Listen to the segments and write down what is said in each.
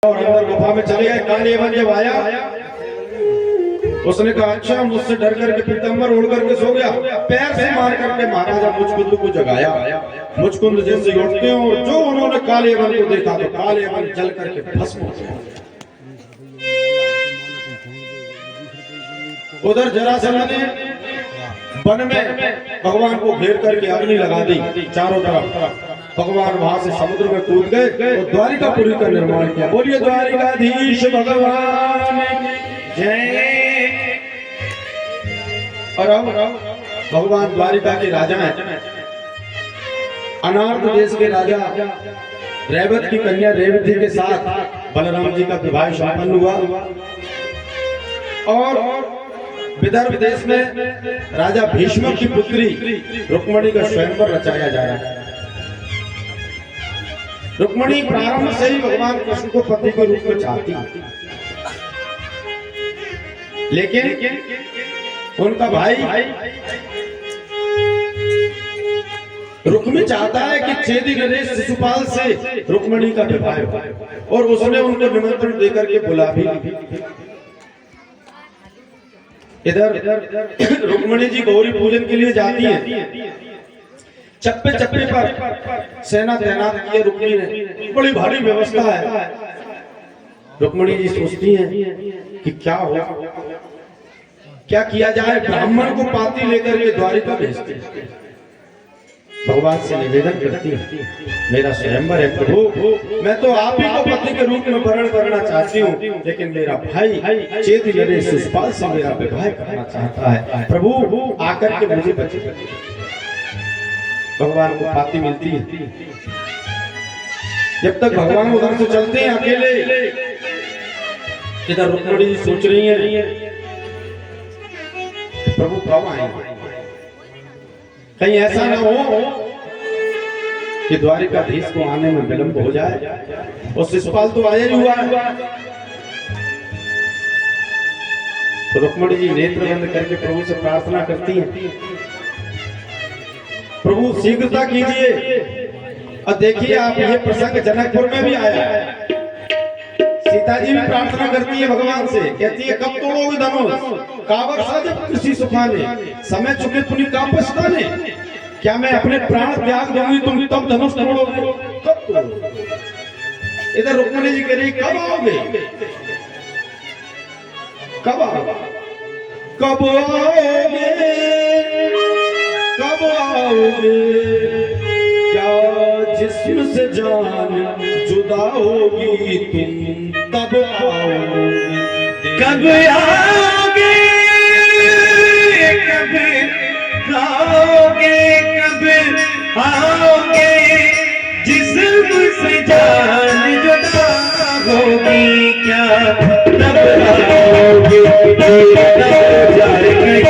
और अंदर गुफा में चले गए। कालीवन जब आया उसने कहा अच्छा मुझसे डर करके पीतम्बर ओढ़ करके सो गया। पैर से मार करके महाराजा मुचकुंद को जगाया। मुचकुंद जैसे उठते हो और जो उन्होंने कालीवन को देखा तो कालीवन जल करके भस्म हो गया। उधर जरासंध ने वन में भगवान को घेर करके अग्नि लगा दी चारों तरफ। भगवान वहां से समुद्र में कूद गए और द्वारिकापुरी का निर्माण किया। बोलिए द्वारिकाधीश भगवान जय। और भगवान द्वारिका के राजा हैं। अनार्त देश के राजा रेवत की कन्या रेवती के साथ बलराम जी का विवाह संपन्न हुआ। और विदर्भ देश में राजा भीष्म की पुत्री रुक्मणी का स्वयंवर रचाया जा रहा है। रुक्मणी प्रारंभ से ही भगवान कृष्ण को पति के रूप में चाहती, लेकिन उनका भाई रुक्मी चाहता है कि चेदी नरेश शिशुपाल से रुक्मणी का विवाह हो और उसने उनको निमंत्रण देकर के बुला भी। इधर रुक्मणी जी गौरी पूजन के लिए जाती है। चप्पे चप्पे पर सेना तैनात किए रुक्मणी ने, बड़ी भारी व्यवस्था है। रुक्मणी जी सोचती हैं कि क्या हो, क्या किया जाए। ब्राह्मण को पाती लेकर ये द्वारिका भेजते हैं। भगवान से निवेदन करती है मेरा स्वयंवर है प्रभु, मैं तो आप ही को पति के रूप में वर्ण करना चाहती हूँ, लेकिन मेरा भाई चेदी नरेश शिशुपाल से मेरा विवाह करना चाहता है। प्रभु आकर के मुझे बचे। भगवान को पाती मिलती है। जब तक भगवान उधर से चलते हैं अकेले, इधर रुक्मणी जी सोच रही है प्रभु कब आएंगे, कहीं ऐसा ना हो कि द्वारिकाधीश को आने में विलंब हो जाए। और शिशुपाल तो आया ही हुआ है। तो रुक्मणी जी नेत्र बंद करके प्रभु से प्रार्थना करती हैं प्रभु शीघ्रता कीजिए। और देखिए आप ये प्रसंग जनकपुर में भी आया है। सीता जी भी प्रार्थना करती है भगवान से, कहती है कब तोड़ोगे धनुष, कावर साजब कृषि सुखाने, समय चुके पुनि का पछताने। क्या मैं अपने प्राण त्याग दूंगी तुम तब धनुष तोड़ोगे, कब तोड़ोगे। इधर रुक्मणी जी कह रही कब आओगे, कब आओगे, कब आओगे, कब आओगे। क्या जिस्म से जान जुदा होगी तुम तब आओगे, कब आओगे, कब आओगे, कब आओगे। जिस्म से जान जुदा होगी क्या तब आओगे, तब जाएंगे।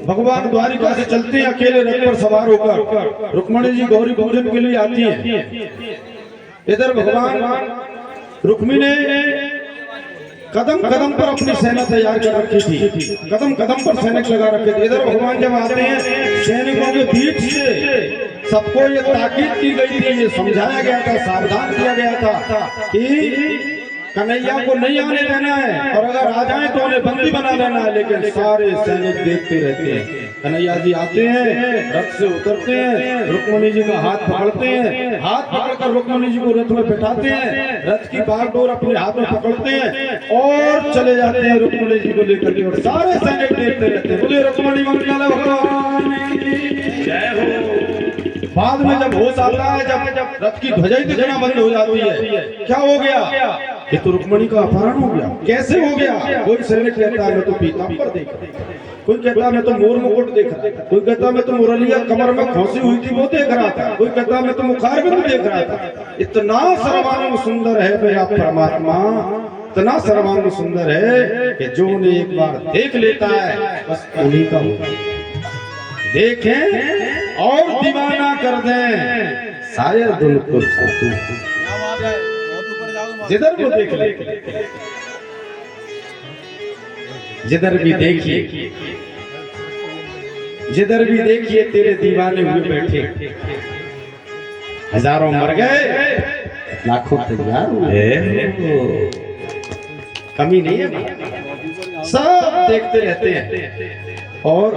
भगवान द्वारिका से चलते हैं अकेले रथ पर सवार होकर। रुक्मणी जी गौरी पूजन के लिए आती हैं। इधर भगवान रुक्मिणी ने कदम कदम पर अपनी सेना तैयार कर रखी थी, कदम कदम पर सैनिक लगा रखे थे। इधर भगवान जब आते हैं सैनिकों के बीच से सबको ये ताकीद की गई थी, ये समझाया गया था, सावधान किया गया था कि कन्हैया को नहीं आने देना है और अगर आ जाए तो उन्हें बंदी बना देना है। लेकिन सारे सैनिक देखते रहते हैं। कन्हैया जी आते हैं, रथ से उतरते हैं, रुक्मिणी जी का हाथ पकड़ते हैं, हाथ पकड़कर रुक्मिणी जी को रथ में बैठाते हैं, रथ की बागडोर अपने हाथ में पकड़ते हैं और चले जाते हैं रुक्मिणी जी को लेकर के। और सारे सैनिक देखते रहते हैं। बोले रुक्मिणी मंगल भगवान जय हो। बाद में जब होश आता है, जब रथ की ध्वजा ही दिखना बंद हो जाती है, क्या हो गया? ये तो रुक्मिणी का अपहरण हो गया। कैसे हो गया? कोई सैनिक कहता है मैं तो पीताम्बर देख रहा, कोई कहता है मैं तो मोर मुकुट देख रहा, कोई कहता है मैं तो मुरलिया कमर में खोसी हुई थी वो देख रहा था, कोई कहता है मैं तो मुखारबिंद देख रहा था। इतना सर्वांग सुंदर है मेरा परमात्मा, इतना सर्वांग सुंदर है कि जो उन्हें एक बार देख लेता है बस उन्हीं का होगा। देखें और दीवाना कर दें, शायद उनको जिधर को देख ले, जिधर भी देखिए, जिधर भी देखिए तेरे दीवाने हुए बैठे। हजारों मर गए, लाखों तैयार हुए, कमी नहीं है, सब देखते रहते हैं। और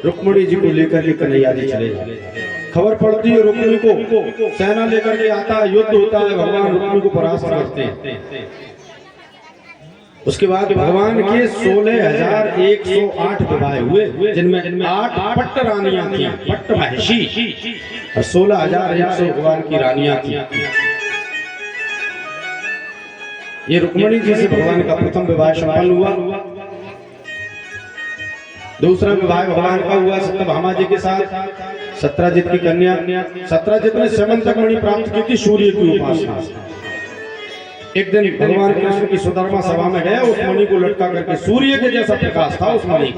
रुक्मिणी जी को लेकर के कन्हैया जी चले जाते। खबर पड़ती है रुक्मिणी को, सेना लेकर के आता है, युद्ध होता है, भगवान रुक्मिणी को परास्त करते हैं। उसके बाद भगवान के 16,108 विवाह हुए, जिनमें 8 पट्ट रानियां थी, पट्ट महिषी, और 16,100 भगवान की रानियां थी। ये रुक्मिणी जी से भगवान का प्रथम विवाह संपन्न हुआ। दूसरा विवाह भगवान का हुआ सत्यभामा जी के साथ, सत्रजित की कन्या। सत्रजित ने स्यमंतक मणि प्राप्त की थी सूर्य की उपासना। एक दिन भगवान कृष्ण की सुधर्मा सभा में गए, उस मणि को लटका करके, सूर्य के जैसा प्रकाश था उस मणि,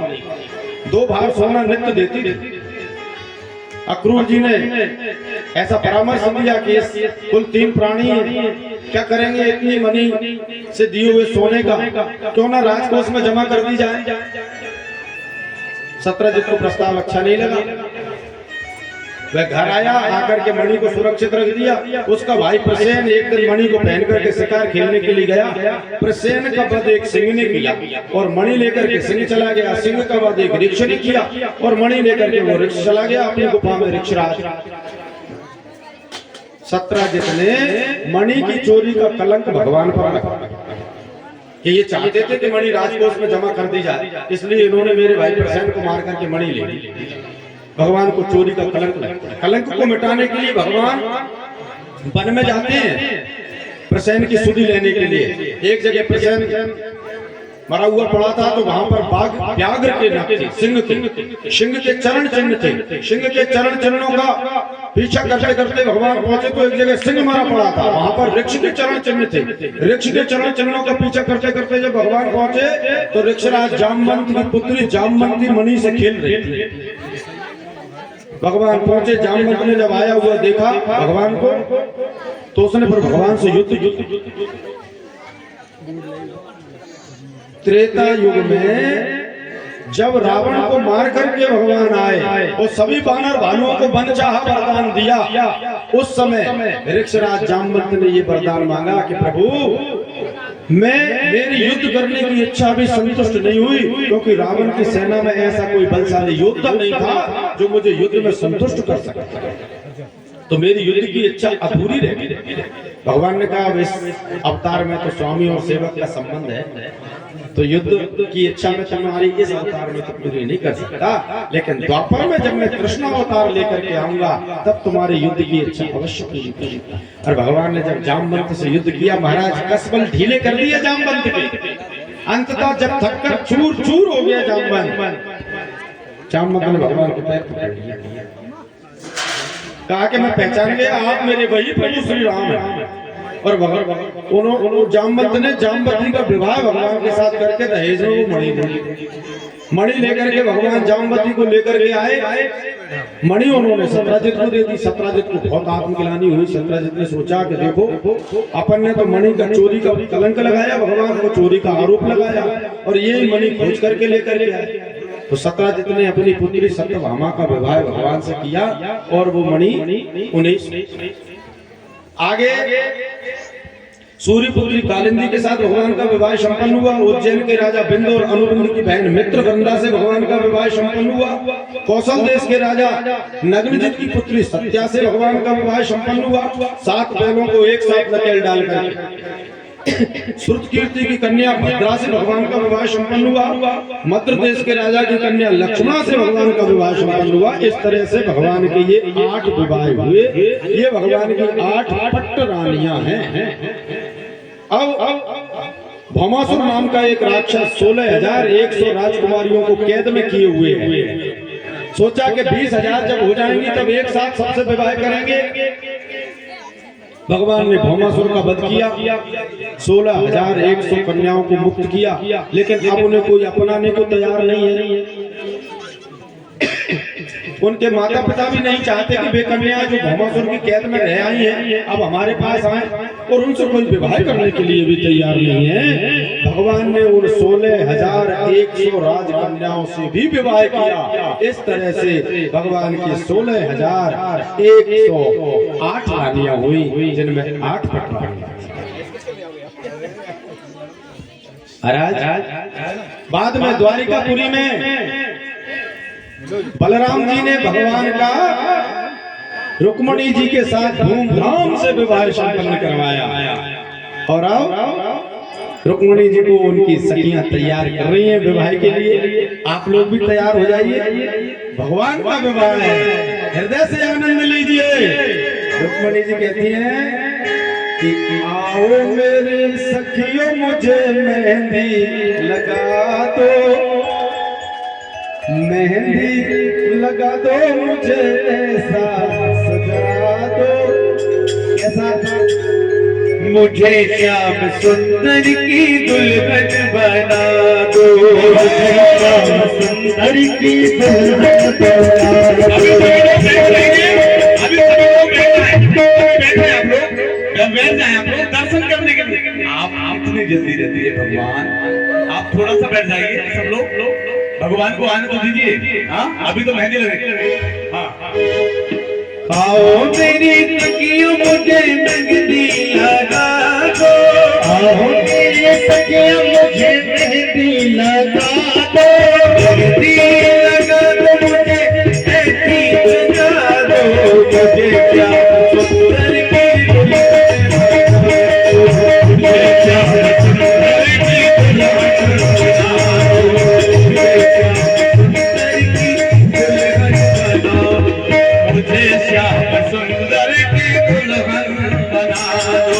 2 भार सोना नित्य देती थी। अक्रूर जी ने ऐसा परामर्श दिया कि कुल 3 प्राणी हैं, क्या करेंगे इतनी मणि से दिए हुए सोने का, क्यों ना राजकोष में जमा कर दी जाए। सत्रजित को प्रस्ताव अच्छा नहीं लगा। वह घर आया, आकर के मणि को सुरक्षित रख दिया। उसका भाई प्रसेन एक दिन मणि को पहन करके शिकार खेलने के लिए गया। प्रसेन का वध एक सिंह ने किया और मणि लेकर के सिंह चला गया। सिंह का वध एक ऋक्ष ने किया और मणि लेकर के वो ऋक्ष चला गया अपनी गुफा में ऋक्षराज। सत्रजित ने मणि की चोरी का कलंक भगवान पर रखा कि ये चाहते थे कि मणि राजकोष में जमा कर दी जाए, इसलिए इन्होंने मेरे भाई प्रसेन को मार करके मणि ले ली। भगवान को चोरी का कलंक लगता है। कलंक को मिटाने के लिए भगवान वन में जाते हैं प्रसेन की सुधि लेने के लिए। एक जगह प्रसेन मरा हुआ पड़ा था, तो वहां पर बाघ व्याघ्र के नख थे, सिंह थे, सिंह के चरण चिन्ह थे। सिंह के चरण चिन्हों का पीछा करते करते भगवान पहुंचे तो एक जगह सिंह मरा पड़ा था, वहां पर ऋक्ष के चरण चिन्ह थे। ऋक्ष के चरण चिन्हों का पीछा करते करते जब भगवान पहुंचे तो ऋक्षराज जामवंत की पुत्री जामवंती मणि से खेल रही थी। भगवान पहुंचे, जामवंत ने जब आया हुआ देखा भगवान को तो उसने पर भगवान से युद्ध। त्रेता युग में जब रावण को मार करके भगवान आए और सभी वानर भानुओं को बनचाहा वरदान दिया, उस समय ऋक्षराज जामवंत ने ये वरदान मांगा कि प्रभु मेरी युद्ध करने की इच्छा भी संतुष्ट नहीं हुई, क्योंकि रावण की सेना में ऐसा कोई बलशाली योद्धा नहीं था जो मुझे युद्ध में संतुष्ट कर सकता, तो मेरी युद्ध की इच्छा अधूरी रह गई। भगवान ने कहा इस अवतार में तो स्वामी और सेवक का संबंध है, तो युद्ध की इच्छा में तुम्हारी इस अवतार में तो पूरी नहीं कर सकता, लेकिन द्वापर में जब मैं कृष्ण अवतार लेकर के आऊंगा तब तुम्हारी युद्ध की इच्छा अवश्य पूरी होगी। और भगवान ने जब जामवंत से युद्ध किया, महाराज कसबल ढीले कर दिए जामवंत के। अंततः जब थककर चूर चूर हो गया जामवंत, जामवंत ने भगवान के पैर पकड़ लिए, कहा कि मैं पहचान गया आप मेरे वही प्रभु श्री राम हैं। और उन्होंने जामवंत ने जामवती का विवाह भगवान के साथ करके दहेज में वो मणि लेकर के भगवान जामवती को लेकर के आए। मणि उन्होंने सत्राजित को दे दी। सत्राजित को बहुत आत्मग्लानि हुई। सत्राजित ने सोचा कि देखो अपन ने तो मणि का चोरी का कलंक लगाया, भगवान को चोरी का आरोप लगाया और ये मणि खोज करके लेकर के आए। तो सत्राजित ने अपनी पुत्री सत्यभामा का विवाह भगवान से किया और वो मणि उन्हें आगे सूर्य पुत्री कालिंदी के साथ भगवान का विवाह संपन्न हुआ। उज्जैन के राजा बिंद और अनुबिंद की बहन मित्रगंधा से भगवान का विवाह संपन्न हुआ। कौशल देश के राजा नग्नजित की पुत्री सत्या से भगवान का विवाह संपन्न हुआ। 7 बहनों को एक साथ नकेल डालकर श्रुत कीर्ति की कन्या भद्रा से भगवान का विवाह संपन्न हुआ। मध्य देश के राजा की कन्या लक्ष्मणा से भगवान का विवाह संपन्न हुआ। इस तरह से भगवान के ये 8 विवाह हुए। ये भगवान की 8 पट्ट रानियां हैं। अब भौमासुर नाम का एक राक्षस 16,100 राजकुमारियों को कैद में किए हुए हैं। सोचा कि 20,000 जब हो जाएंगी तब एक साथ सबसे विवाह करेंगे। भगवान ने भौमासुर का वध किया, 16,100 कन्याओं को मुक्त किया, लेकिन अब उन्हें कोई अपनाने को तैयार नहीं है। उनके माता पिता भी नहीं चाहते कि वे कन्या जो भौमासुर की कैद में रह आई हैं अब हमारे पास आए, और उनसे कोई विवाह करने के लिए भी तैयार नहीं है। भगवान ने उन 16,100 राजकन्याओं से भी विवाह किया। इस तरह से भगवान की 16,108 रानियां हुई, जिनमें 8 पटरानियां। बाद में द्वारिकापुरी में बलराम जी ने भगवान का रुक्मणी जी के साथ धूमधाम से विवाह संपन्न करवाया। और अब रुक्मणी जी को उनकी सखियां तैयार कर रही हैं विवाह के लिए। आप लोग भी तैयार हो जाइए, भगवान का विवाह है, हृदय से आनंद लीजिए। रुक्मणी जी कहती हैं कि आओ मेरे सखियों मुझे मेहंदी लगा दो, मेहंदी लगा दो मुझे ऐसा सजा दो। कैसा? मुझे श्याम सुंदर की दुल्हन बना दो, श्याम सुंदर की दुल्हन बना दो। दर्शन करने के लिए आप इतनी जल्दी रहती है भगवान, आप थोड़ा सा बैठ जाइए। सब लोग भगवान को आने तो दीजिए। हाँ, अभी तो मेहंदी लगे। हाँ, आओ मेरी सखियों मुझे मेहंदी लगा दो, आओ मेरी सखियों मुझे मेहंदी लगा दो, मेहंदी लगा दो मुझे ऐसी सजा दो, मुझे क्या सुंदर की दुल्हन बना दो, मुझे क्या सुंदर की दुल्हन बना दो, मुझे श्याम सुंदर की दुल्हन बना दो।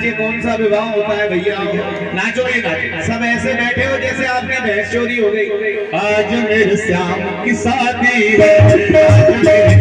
ये कौन सा विवाह होता है भैया? नाचो भी नाचो, सब ऐसे बैठे हो जैसे आपकी भैंस चोरी हो गई। आज मेरे श्याम की शादी है, आज मेरे